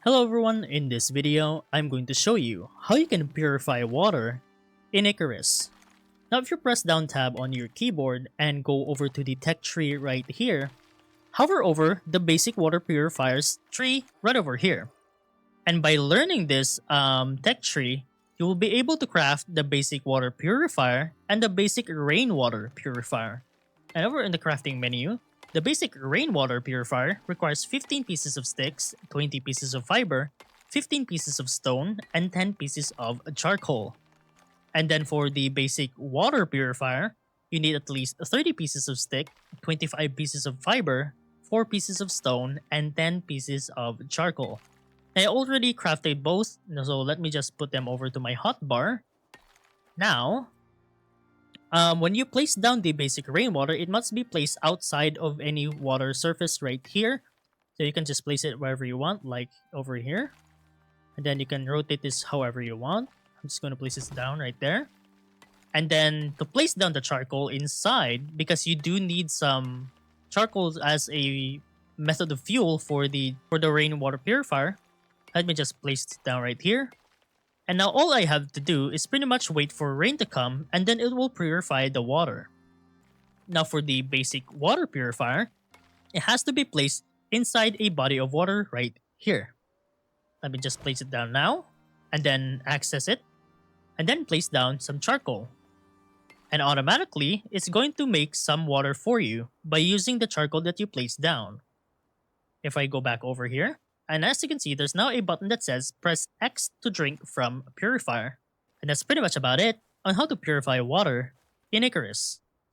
Hello everyone, in this video, I'm going to show you how you can purify water in Icarus. Now if you press down tab on your keyboard and go over to the tech tree right here, hover over the basic water purifiers tree right over here. And by learning this tech tree, you will be able to craft the basic water purifier and the basic rainwater purifier. And over in the crafting menu, the basic rainwater purifier requires 15 pieces of sticks, 20 pieces of fiber, 15 pieces of stone, and 10 pieces of charcoal. And then for the basic water purifier, you need at least 30 pieces of stick, 25 pieces of fiber, 4 pieces of stone, and 10 pieces of charcoal. I already crafted both, so let me just put them over to my hotbar. Now, when you place down the basic rainwater, it must be placed outside of any water surface right here. So you can just place it wherever you want, like over here. And then you can rotate this however you want. I'm just going to place this down right there. And then to place down the charcoal inside, because you do need some charcoal as a method of fuel for the rainwater purifier, let me just place it down right here. And now all I have to do is pretty much wait for rain to come and then it will purify the water. Now for the basic water purifier, it has to be placed inside a body of water right here. Let me just place it down now and then access it and then place down some charcoal. And automatically, it's going to make some water for you by using the charcoal that you placed down. If I go back over here, and as you can see, there's now a button that says press X to drink from a purifier. And that's pretty much about it on how to purify water in Icarus.